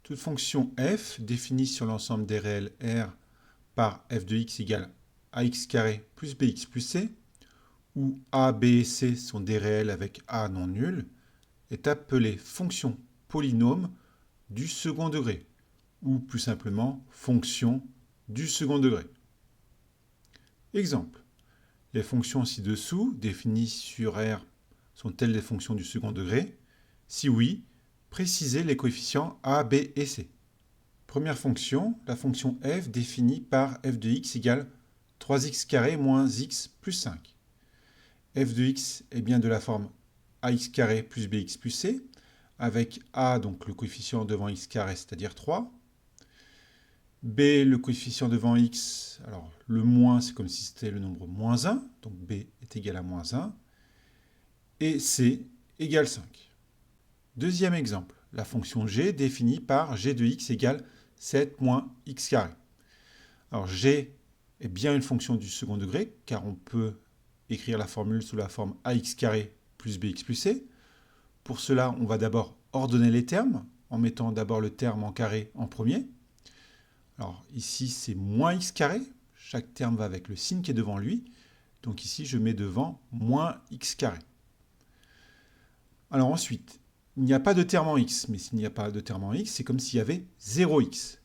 Toute fonction f définie sur l'ensemble des réels R par f de x égale ax carré plus bx plus c, où a, b et c sont des réels avec a non nul, est appelée fonction polynôme du second degré, ou plus simplement fonction du second degré. Exemple. Les fonctions ci-dessous, définies sur R, sont-elles des fonctions du second degré? Si oui, précisez les coefficients a, b et c. Première fonction, la fonction f définie par f de x égale 3x carré moins x plus 5. F de x est bien de la forme ax carré plus bx plus c, avec a, donc le coefficient devant x carré, c'est-à-dire 3. B, le coefficient devant x, alors le moins, c'est comme si c'était le nombre moins 1, donc b est égal à moins 1. Et c égale 5. Deuxième exemple, la fonction g définie par g de x égale 7 moins x carré. Alors g est bien une fonction du second degré, car on peut écrire la formule sous la forme ax carré plus bx plus c. Pour cela, on va d'abord ordonner les termes, en mettant d'abord le terme en carré en premier. Alors ici, c'est moins x carré. Chaque terme va avec le signe qui est devant lui. Donc ici, je mets devant moins x carré. Alors ensuite, il n'y a pas de terme en x, mais s'il n'y a pas de terme en x, c'est comme s'il y avait 0x.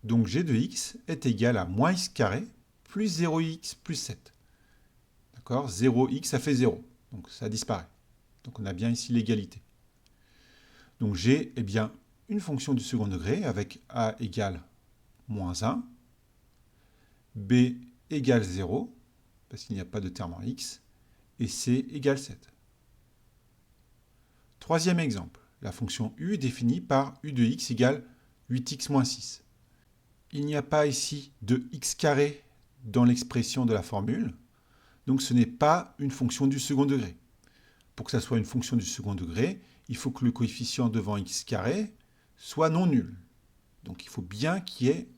Donc g de x est égal à moins x carré plus 0x plus 7. D'accord? 0x, ça fait 0. Donc ça disparaît. Donc on a bien ici l'égalité. Donc g est bien une fonction du second degré avec a égale moins 1, b égale 0, parce qu'il n'y a pas de terme en x, et c égale 7. Troisième exemple, la fonction u définie par u de x égale 8x moins 6. Il n'y a pas ici de x carré dans l'expression de la formule, donc ce n'est pas une fonction du second degré. Pour que ça soit une fonction du second degré, il faut que le coefficient devant x carré soit non nul. Donc il faut bien qu'il y ait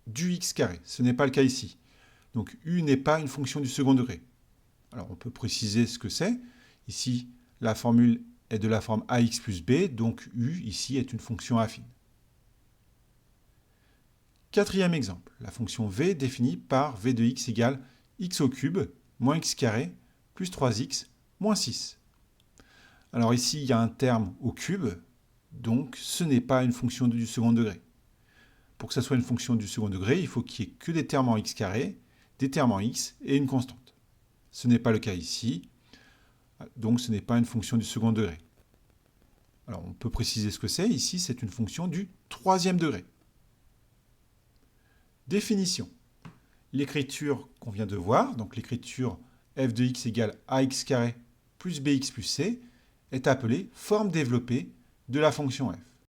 du x carré. Ce n'est pas le cas ici. Donc u n'est pas une fonction du second degré. Alors on peut préciser ce que c'est. Ici, la formule est de la forme ax plus b, donc u ici est une fonction affine. Quatrième exemple, la fonction v définie par v de x égale x au cube moins x carré plus 3x moins 6. Alors ici, il y a un terme au cube, donc ce n'est pas une fonction du second degré. Pour que ça soit une fonction du second degré, il faut qu'il n'y ait que des termes en x carré, des termes en x et une constante. Ce n'est pas le cas ici, donc ce n'est pas une fonction du second degré. Alors on peut préciser ce que c'est. Ici, c'est une fonction du troisième degré. Définition. L'écriture qu'on vient de voir, donc l'écriture f de x égale ax carré plus bx plus c, est appelée forme développée de la fonction f.